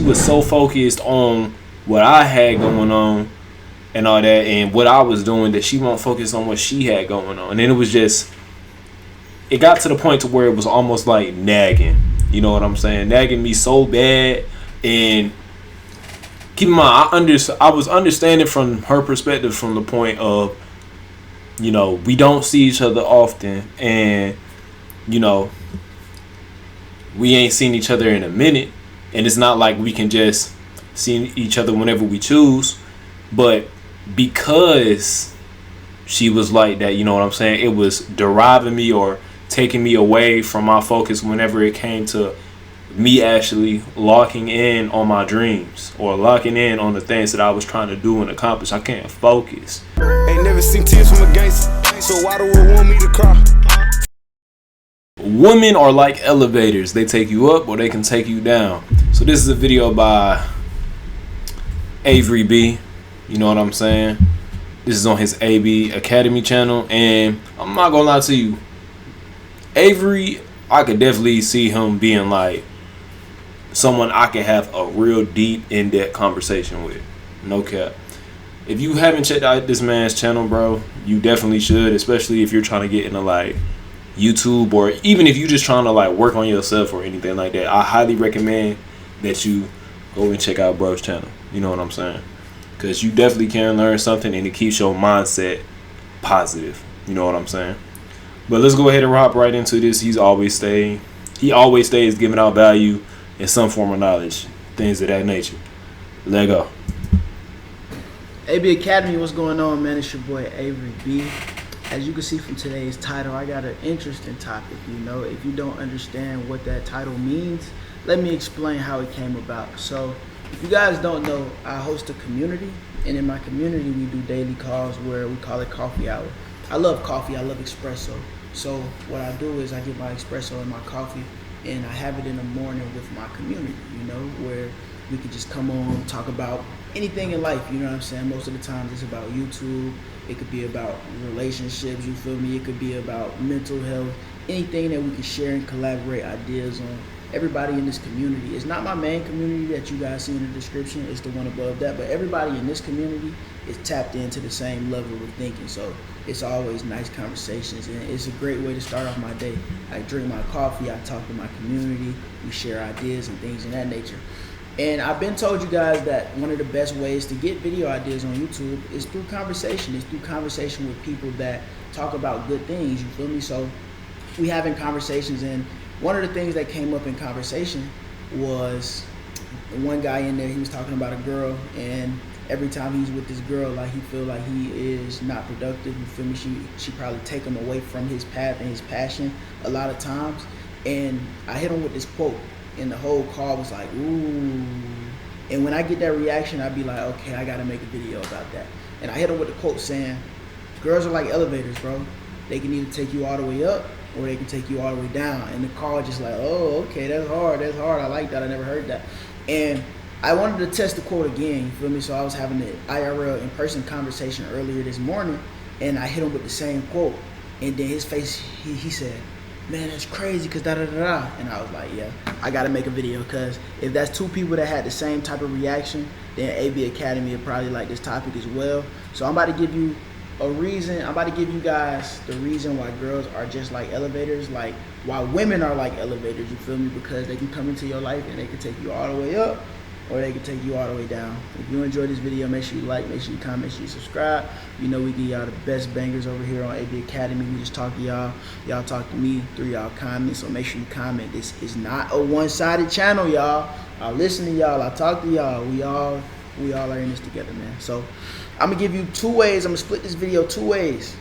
was so focused on what I had going on and all that, and what I was doing, that she won't focus on what she had going on. And then it got to the point to where it was almost like nagging. You know what I'm saying? Nagging me so bad. And keep in mind, I was understanding from her perspective, from the point of, you know, we don't see each other often, and, you know, we ain't seen each other in a minute, and it's not like we can just see each other whenever we choose. But because she was like that, you know what I'm saying, it was deriving me or taking me away from my focus whenever it came to me actually locking in on my dreams or locking in on the things that I was trying to do and accomplish. I can't focus. Ain't never seen tears from a gangster, so why do I want me to cry? Women are like elevators. They take you up or they can take you down. So this is a video by Avery B. You know what I'm saying? This is on his AB Academy channel. And I'm not gonna lie to you, Avery, I could definitely see him being like someone I could have a real deep, in-depth conversation with. No cap. If you haven't checked out this man's channel, bro, you definitely should, especially if you're trying to get into like YouTube, or even if you're just trying to like work on yourself or anything like that. I highly recommend that you go and check out bro's channel. You know what I'm saying? Because you definitely can learn something, and it keeps your mindset positive. You know what I'm saying? But let's go ahead and hop right into this. He always stays giving out value in some form of knowledge, things of that nature. Let go. AB Academy, what's going on, man? It's your boy Avery B. As you can see from today's title, I got an interesting topic. You know, if you don't understand what that title means, let me explain how it came about. So, if you guys don't know, I host a community, and in my community, we do daily calls where we call it coffee hour. I love coffee. I love espresso. So what I do is I get my espresso and my coffee, and I have it in the morning with my community, you know, where we could just come on, talk about anything in life, you know what I'm saying? Most of the times it's about YouTube. It could be about relationships, you feel me? It could be about mental health, anything that we can share and collaborate ideas on. Everybody in this community, it's not my main community that you guys see in the description, it's the one above that, but everybody in this community is tapped into the same level of thinking. So it's always nice conversations, and it's a great way to start off my day. I drink my coffee, I talk to my community, we share ideas and things of that nature. And I've been told you guys that one of the best ways to get video ideas on YouTube is through conversation. It's through conversation with people that talk about good things, you feel me? So we having conversations, and one of the things that came up in conversation was one guy in there, he was talking about a girl, and every time he's with this girl, like, he feel like he is not productive, you feel me? She probably take him away from his path and his passion a lot of times. And I hit him with this quote, and the whole call was like, ooh. And when I get that reaction, I'd be like, okay, I gotta make a video about that. And I hit him with the quote saying, girls are like elevators, bro. They can either take you all the way up, or they can take you all the way down. And the call just like, oh, okay, that's hard, I like that, I never heard that. And I wanted to test the quote again, you feel me? So I was having the IRL in-person conversation earlier this morning, and I hit him with the same quote. And then his face, he said, man, that's crazy, cause da-da-da-da. And I was like, yeah, I gotta make a video, cause if that's two people that had the same type of reaction, then AB Academy would probably like this topic as well. So I'm about to give you a reason, I'm about to give you guys the reason why girls are just like elevators, like why women are like elevators, you feel me? Because they can come into your life and they can take you all the way up, or they can take you all the way down. If you enjoyed this video, make sure you like, make sure you comment, make sure you subscribe. You know we give y'all the best bangers over here on AB Academy. We just talk to y'all, y'all talk to me through y'all comments, so make sure you comment. This is not a one-sided channel, y'all. I listen to y'all, I talk to y'all. We all are in this together, man. So I'm gonna give you two ways. I'm gonna split this video two ways.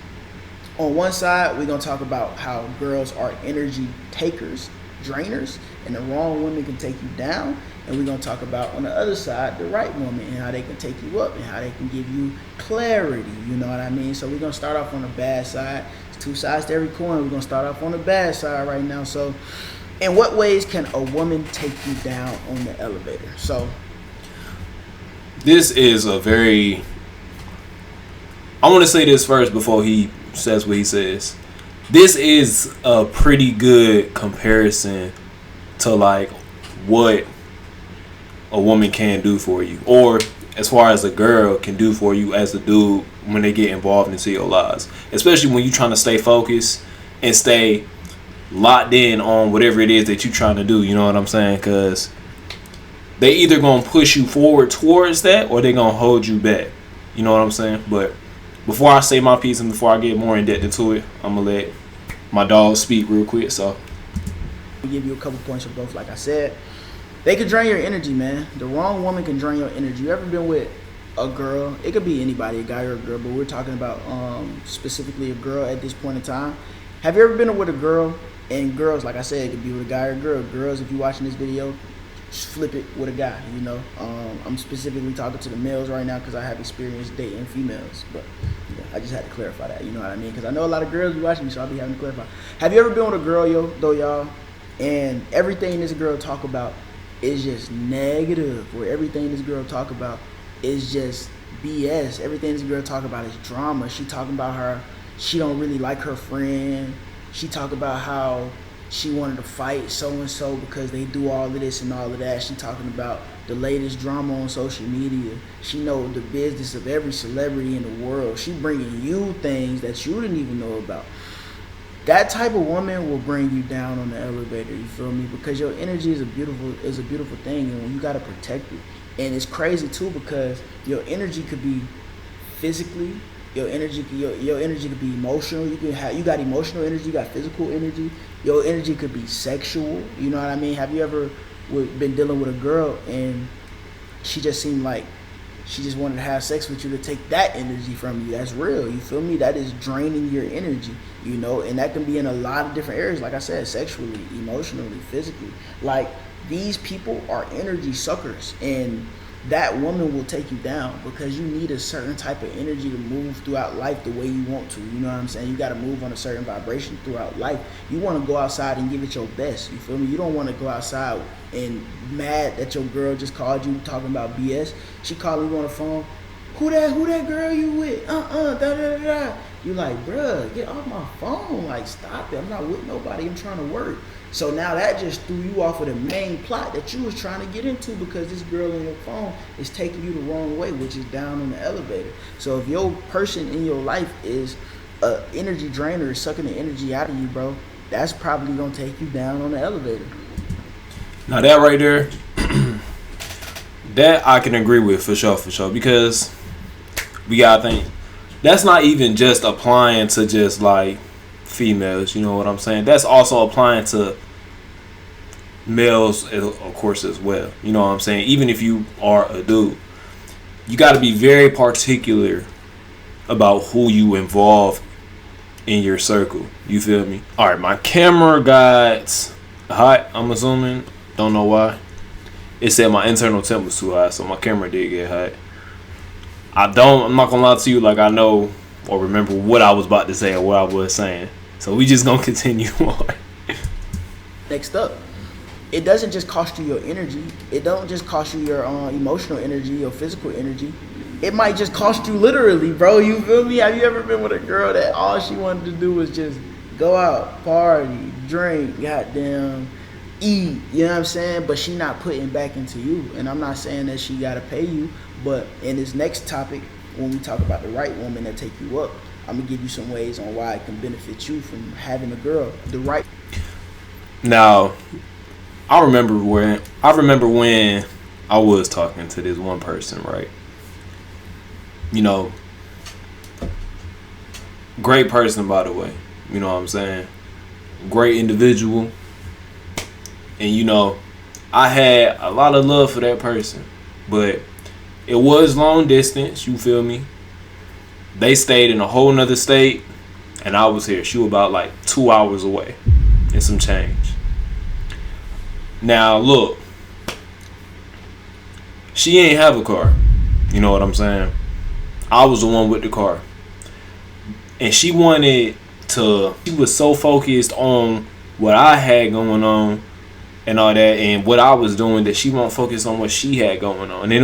On one side, we're gonna talk about how girls are energy takers, drainers, and the wrong women can take you down. And we're gonna talk about, on the other side, the right woman, and how they can take you up, and how they can give you clarity, you know what I mean? So we're gonna start off on the bad side. It's two sides to every coin. We're gonna start off on the bad side right now. So in what ways can a woman take you down on the elevator? So this is a very, I want to say this first before he says what he says. This is a pretty good comparison to like what a woman can do for you, or as far as a girl can do for you as a dude when they get involved into your lives, especially when you're trying to stay focused and stay locked in on whatever it is that you're trying to do. You know what I'm saying? Because they either gonna push you forward towards that, or they gonna hold you back. You know what I'm saying? But before I say my piece and before I get more in depth into it, I'm gonna let my dog speak real quick. So I'll give you a couple points of both. Like I said, they can drain your energy, man. The wrong woman can drain your energy. You ever been with a girl? It could be anybody, a guy or a girl, but we're talking about specifically a girl at this point in time. Have you ever been with a girl? And girls, like I said, it could be with a guy or a girl. Girls, if you're watching this video, just flip it with a guy, you know. I'm specifically talking to the males right now because I have experience dating females. But you know, I just had to clarify that, you know what I mean? Because I know a lot of girls be watching me, so I'll be having to clarify. Have you ever been with a girl, y'all, and everything this girl talk about is just negative, or everything this girl talk about is just BS? Everything this girl talk about is drama. She talking about her, she don't really like her friend. She talk about how she wanted to fight so-and-so because they do all of this and all of that. She talking about the latest drama on social media. She know the business of every celebrity in the world. She bringing you things that you didn't even know about. That type of woman will bring you down on the elevator, you feel me? Because your energy is a beautiful thing, and you gotta protect it. And it's crazy too, because your energy could be physically, your energy could be emotional. You got emotional energy, you got physical energy. Your energy could be sexual. You know what I mean? Have you ever been dealing with a girl and she just seemed like she just wanted to have sex with you to take that energy from you? That's real. You feel me? That is draining your energy, you know, and that can be in a lot of different areas. Like I said, sexually, emotionally, physically. Like, these people are energy suckers, and that woman will take you down because you need a certain type of energy to move throughout life the way you want to. You know what I'm saying? You got to move on a certain vibration throughout life. You want to go outside and give it your best. You feel me? You don't want to go outside and mad that your girl just called you talking about BS. She calling you on the phone. Who that girl you with? Da. You like, bruh, get off my phone. Like, stop it. I'm not with nobody. I'm trying to work. So now that just threw you off of the main plot that you was trying to get into, because this girl on your phone is taking you the wrong way, which is down on the elevator. So if your person in your life is an energy drainer, is sucking the energy out of you, bro, that's probably going to take you down on the elevator. now that right there, that I can agree with for sure, because we gotta think that's not even just applying to just like females, you know what I'm saying? That's also applying to males, of course, as well. You know what I'm saying? Even if you are a dude, you got to be very particular about who you involve in your circle. You feel me? All right, my camera got hot, I'm assuming. Don't know why. It said my internal temp was too high, so my camera did get hot. I'm not gonna lie to you, like I know or remember what I was about to say or what I was saying. So we just gonna continue on. Next up, it doesn't just cost you your energy. It don't just cost you your emotional energy or physical energy. It might just cost you literally, bro. You feel me? Have you ever been with a girl that all she wanted to do was just go out, party, drink, goddamn, eat, you know what I'm saying? But she not putting back into you. And I'm not saying that she gotta pay you, but in this next topic, when we talk about the right woman that take you up, I'm gonna give you some ways on why it can benefit you from having a girl. The right. Now, I remember when I was talking to this one person, right? You know, great person, by the way. You know what I'm saying? Great individual. And you know, I had a lot of love for that person, but it was long distance, you feel me? They stayed in a whole nother state, and I was here. She was about like 2 hours away and some change. Now, look, she ain't have a car. You know what I'm saying? I was the one with the car. And she was so focused on what I had going on and all that, and what I was doing, that she won't focus on what she had going on. And then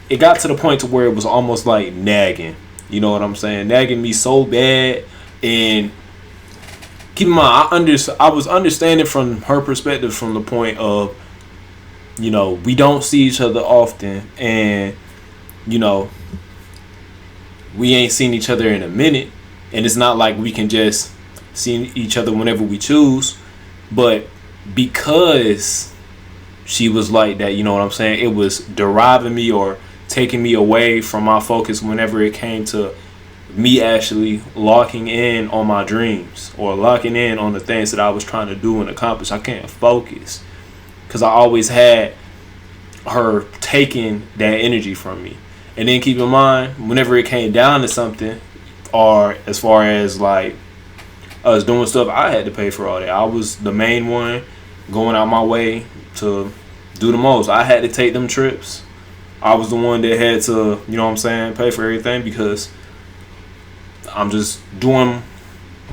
it got to the point to where it was almost like nagging. You know what I'm saying? Nagging me so bad. And keep in mind, I was understanding from her perspective from the point of, you know, we don't see each other often, and you know, we ain't seen each other in a minute, and it's not like we can just see each other whenever we choose. But because she was like that, you know what I'm saying, it was deriving me or taking me away from my focus whenever it came to me actually locking in on my dreams or locking in on the things that I was trying to do and accomplish. I can't focus because I always had her taking that energy from me. And then keep in mind, whenever it came down to something, or as far as like us doing stuff, I had to pay for all that. I was the main one going out my way to do the most. I had to take them trips. I was the one that had to, you know what I'm saying, pay for everything because I'm just doing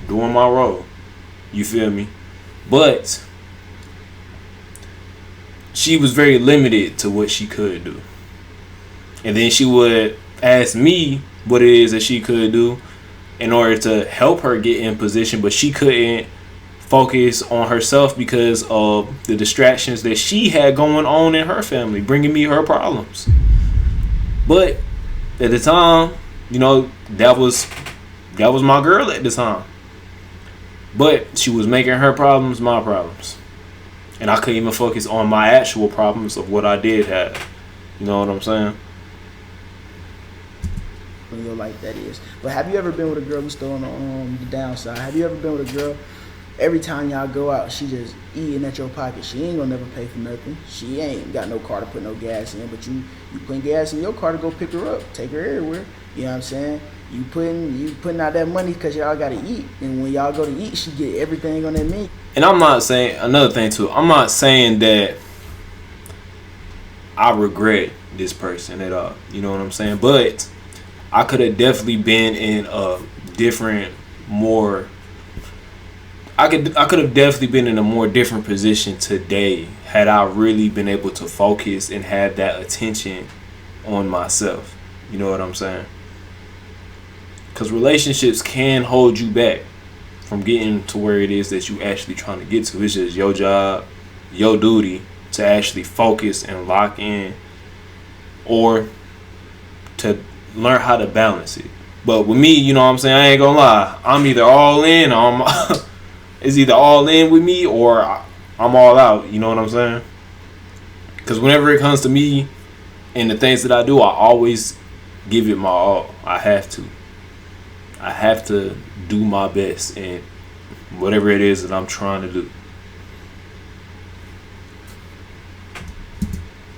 my role. You feel me? But she was very limited to what she could do. And then she would ask me what it is that she could do in order to help her get in position, but she couldn't focus on herself because of the distractions that she had going on in her family, bringing me her problems. But at the time, you know, that was my girl at the time. But she was making her problems my problems. And I couldn't even focus on my actual problems of what I did have. You know what I'm saying? In your life, that is. But have you ever been with a girl who's still on the downside? Have you ever been with a girl, every time y'all go out, she just eating at your pocket? She ain't gonna never pay for nothing. She ain't got no car to put no gas in, but you putting gas in your car to go pick her up, take her everywhere. You know what I'm saying? You putting out that money because y'all gotta eat, and when y'all go to eat, she get everything on that menu. And I'm not saying, another thing too, I'm not saying that I regret this person at all. You know what I'm saying? But I could have definitely been in a different, more. I could have definitely been in a more different position today had I really been able to focus and have that attention on myself. You know what I'm saying? Because relationships can hold you back from getting to where it is that you actually trying to get to. It's just your job, your duty to actually focus and lock in, or to learn how to balance it. But with me, you know what I'm saying, I ain't gonna lie, I'm either all in or it's either all in with me or I'm all out. You know what I'm saying? Because whenever it comes to me and the things that I do, I always give it my all. I have to do my best in whatever it is that I'm trying to do.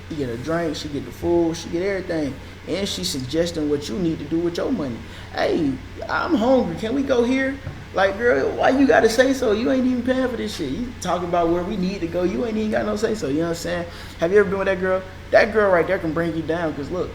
She get a drink, she get the food, she get everything. And she's suggesting what you need to do with your money. Hey, I'm hungry. Can we go here? Like, girl, why you gotta say so? You ain't even paying for this shit. You talking about where we need to go. You ain't even got no say so. You know what I'm saying? Have you ever been with that girl? That girl right there can bring you down. Because look,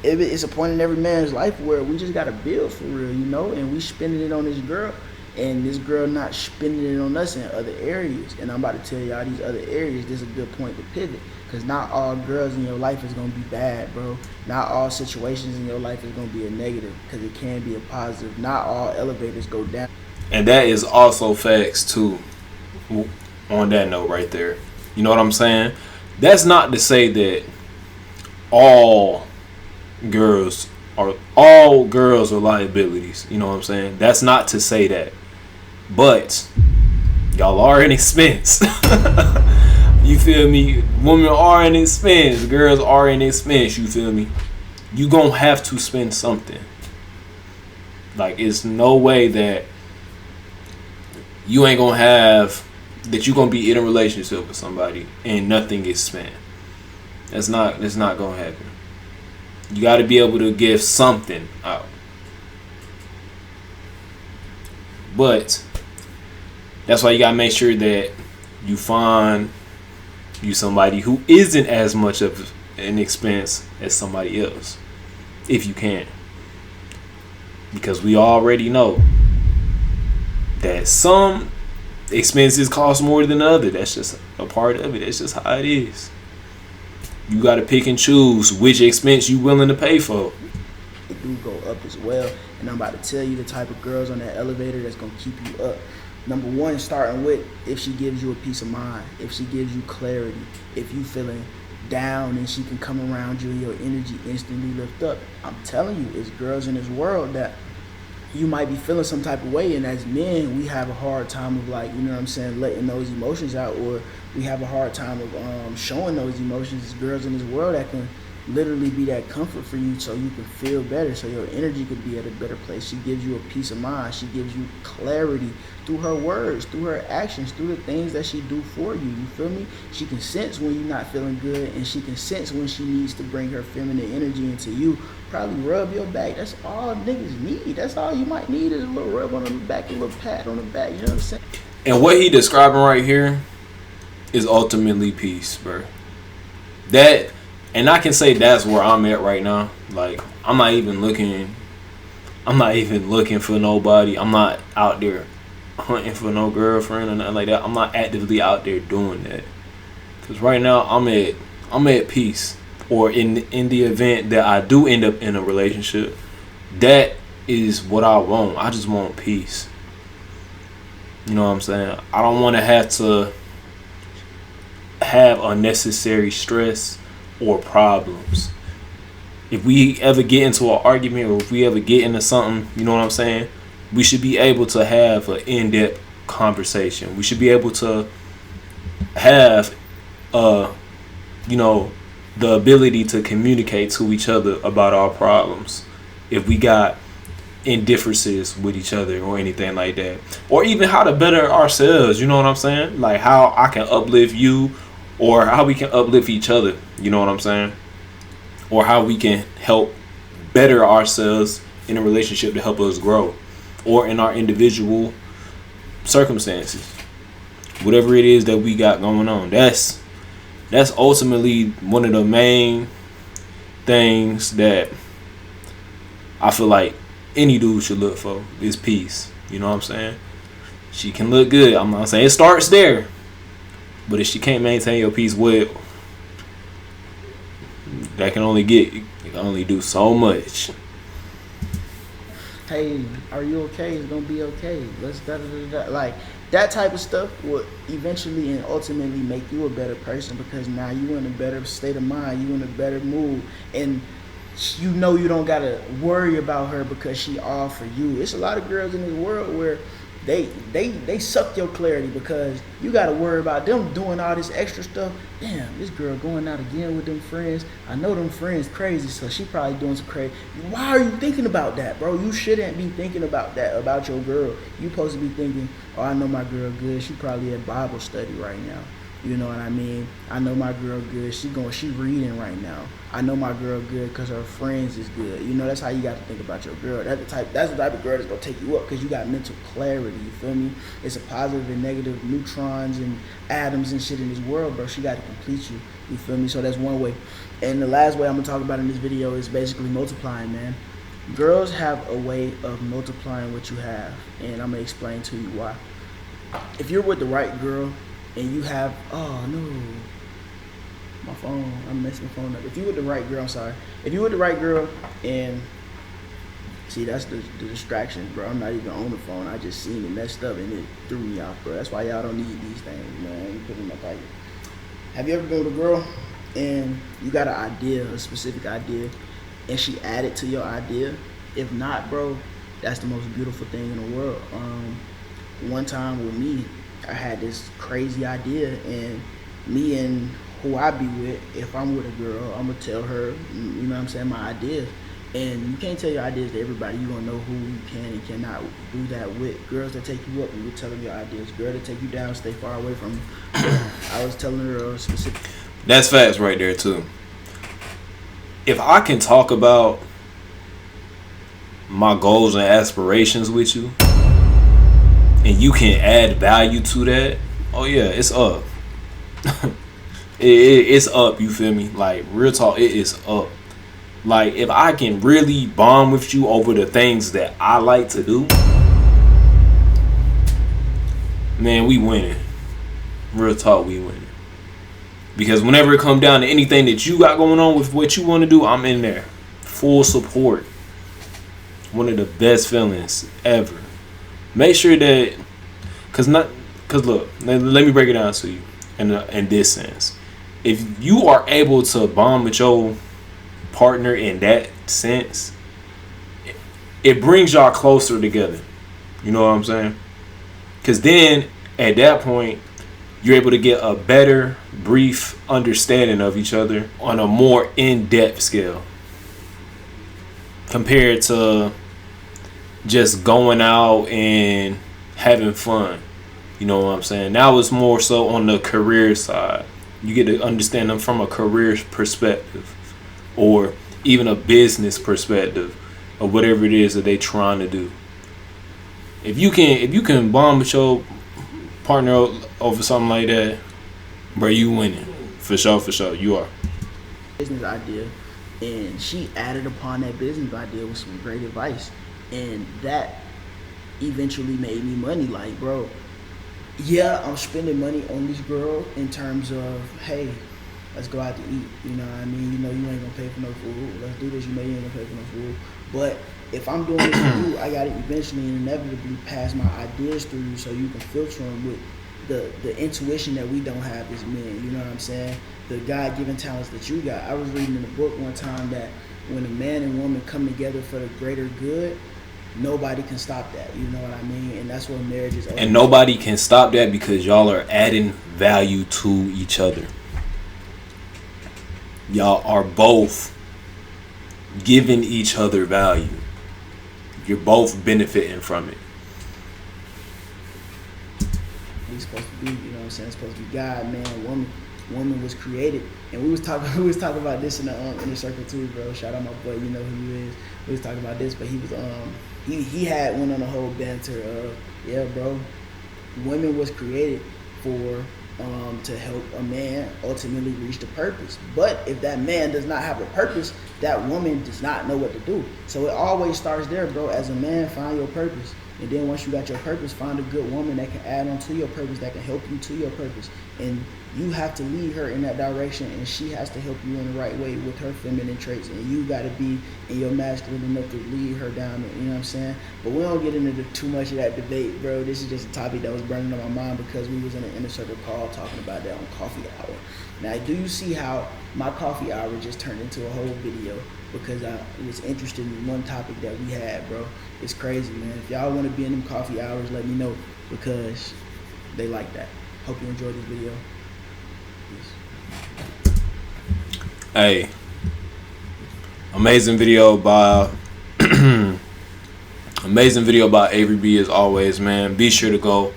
it's a point in every man's life where we just gotta build for real, you know? And we spending it on this girl. And this girl not spending it on us in other areas. And I'm about to tell y'all these other areas, this is a good point to pivot. Because not all girls in your life is going to be bad, bro. Not all situations in your life is going to be a negative. Because it can be a positive. Not all elevators go down. And that is also facts too, on that note right there. You know what I'm saying? That's not to say that all girls are liabilities. You know what I'm saying? That's not to say that. But y'all are an expense. You feel me? Women are an expense. Girls are an expense. You feel me? You gonna have to spend something. Like, it's no way that you ain't gonna have, that you gonna be in a relationship with somebody and nothing gets spent. That's not gonna happen. You gotta be able to give something out. But that's why you gotta make sure that you find you somebody who isn't as much of an expense as somebody else, if you can. Because we already know that some expenses cost more than other. That's just a part of it. That's just how it is. You gotta pick and choose which expense you willing to pay for. It do go up as well. And I'm about to tell you the type of girls on that elevator that's gonna keep you up. Number one, starting with, if she gives you a peace of mind, if she gives you clarity, if you feeling down and she can come around you and your energy instantly lift up. I'm telling you, it's girls in this world that you might be feeling some type of way, and as men we have a hard time of, like, you know what I'm saying, letting those emotions out, or we have a hard time of showing those emotions. It's girls in this world that can literally be that comfort for you so you can feel better, so your energy could be at a better place. She gives you a peace of mind. She gives you clarity through her words, through her actions, through the things that she do for you. You feel me? She can sense when you're not feeling good, and she can sense when she needs to bring her feminine energy into you. Probably rub your back. That's all niggas need. That's all you might need, is a little rub on the back, a little pat on the back. You know what I'm saying? And what he describing right here is ultimately peace, bro. That, and I can say that's where I'm at right now. Like, I'm not even looking for nobody. I'm not out there hunting for no girlfriend or nothing like that. I'm not actively out there doing that. Cause right now I'm at peace. Or in the event that I do end up in a relationship, that is what I want. I just want peace. You know what I'm saying? I don't want to have unnecessary stress or problems. If we ever get into an argument, or if we ever get into something, you know what I'm saying, we should be able to have an in-depth conversation. We should be able to have the ability to communicate to each other about our problems if we got indifferences with each other or anything like that, or even how to better ourselves. You know what I'm saying? Like how I can uplift you, or how we can uplift each other. You know what I'm saying? Or how we can help better ourselves in a relationship to help us grow, or in our individual circumstances, whatever it is that we got going on. That's ultimately one of the main things that I feel like any dude should look for, is peace. You know what I'm saying? She can look good. I'm not saying it starts there, but if she can't maintain your peace, well, that can only do so much. Hey, are you okay? It's gonna be okay. Let's like that type of stuff will eventually and ultimately make you a better person, because now you in a better state of mind, you in a better mood, and you know you don't gotta worry about her because she all for you. It's a lot of girls in this world where they suck your clarity because you gotta worry about them doing all this extra stuff. Damn, this girl going out again with them friends. I know them friends crazy, so she probably doing some crazy. Why are you thinking about that, bro? You shouldn't be thinking about that about your girl. You supposed to be thinking, oh, I know my girl good. She probably at Bible study right now. You know what I mean? I know my girl good. She reading right now. I know my girl good because her friends is good. You know, that's how you got to think about your girl. That's the type of girl that's gonna take you up, because you got mental clarity. You feel me? It's a positive and negative neutrons and atoms and shit in this world, bro. She got to complete you. You feel me? So that's one way. And the last way I'm gonna talk about in this video is basically multiplying, man. Girls have a way of multiplying what you have, and I'm gonna explain to you why. If you're with the right girl and you have, oh no, my phone, I'm messing the phone up. If you with the right girl, if you with the right girl, and see, that's the distraction, bro. I'm not even on the phone. I just seen it messed up and it threw me off, bro. That's why y'all don't need these things, man. You put them in my pocket. Have you ever been with a girl and you got an idea, a specific idea, and she added to your idea? If not, bro, that's the most beautiful thing in the world. One time with me, I had this crazy idea, and me and who I be with, if I'm with a girl, I'm gonna tell her, you know what I'm saying, my ideas. And you can't tell your ideas to everybody. You gonna know who you can and cannot do that with. Girls that take you up, you will tell them your ideas. Girls that take you down, stay far away from you. I was telling her a specific. That's facts right there too. If I can talk about my goals and aspirations with you, and you can add value to that, oh yeah, it's up. It's up, you feel me? Like, real talk, it is up. Like, if I can really bond with you over the things that I like to do, man, we winning. Real talk, we winning. Because whenever it come down to anything that you got going on with what you want to do, I'm in there. Full support. One of the best feelings ever. Make sure that, cause look, let me break it down to you in this sense. if you are able to bond with your partner in that sense, it brings y'all closer together. You know what I'm saying? Because then at that point, you're able to get a better, brief understanding of each other on a more in-depth scale compared to just going out and having fun. You know what I'm saying? Now it's more so on the career side. You get to understand them from a career perspective or even a business perspective or whatever it is that they trying to do. If you can bond with your partner over something like that, bro, you winning. For sure, you are. Business idea, and she added upon that business idea with some great advice, and that eventually made me money. Like, bro, yeah, I'm spending money on this girl in terms of, hey, let's go out to eat. You know what I mean? You know you ain't gonna pay for no food. Let's do this. You know you ain't gonna pay for no food. But if I'm doing this for you, I gotta eventually and inevitably pass my ideas through you so you can filter them with the intuition that we don't have as men. You know what I'm saying? The God-given talents that you got. I was reading in a book one time that when a man and woman come together for the greater good, nobody can stop that. You know what I mean? And that's what marriage is. And nobody can stop that because y'all are adding value to each other. Y'all are both giving each other value. You're both benefiting from it. We're supposed to be, you know what I'm saying? It's supposed to be God, man, woman. Woman was created, and we was talking about this in the inner circle too, bro. Shout out my boy, you know who he is. We was talking about this, but he was he had went on a whole banter of, yeah, bro, women was created for to help a man ultimately reach the purpose. But if that man does not have a purpose, that woman does not know what to do. So it always starts there, bro. As a man, find your purpose. And then once you got your purpose, find a good woman that can add on to your purpose, that can help you to your purpose. And you have to lead her in that direction, and she has to help you in the right way with her feminine traits. And you got to be in your masculine enough to lead her down, you know what I'm saying? But we don't get into too much of that debate, bro. This is just a topic that was burning on my mind because we was in an inner circle call talking about that on coffee hour. Now, do you see how my coffee hour just turned into a whole video because I was interested in one topic that we had, bro? It's crazy, man. If y'all want to be in them coffee hours, let me know because they like that. Hope you enjoyed this video. Peace. Hey, amazing video by Avery B as always, man. Be sure to go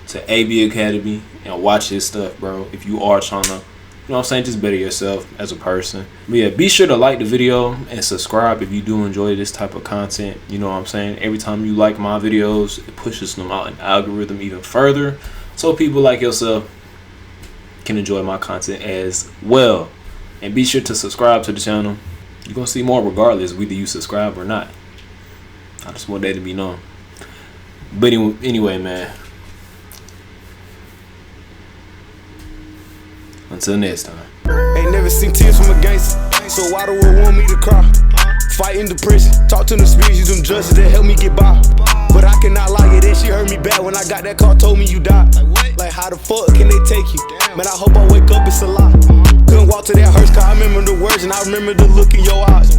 to AB Academy and watch his stuff, bro. If you are trying to, you know what I'm saying, just better yourself as a person. But yeah, be sure to like the video and subscribe if you do enjoy this type of content. You know what I'm saying? Every time you like my videos, it pushes them out in the algorithm even further, so people like yourself can enjoy my content as well. And be sure to subscribe to the channel. You're gonna see more regardless whether you subscribe or not. I just want that to be known. But anyway, man, until next time. Ain't never seen tears from a gangster, so why do I want me to cry? Fighting depression, talk to them speeches, them judges that help me get by. But I cannot lie, yeah, that shit hurt me bad when I got that call, told me you died. Like how the fuck can they take you? Man, I hope I wake up, it's a lie. Couldn't walk to that hearse, cause I remember the words and I remember the look in your eyes.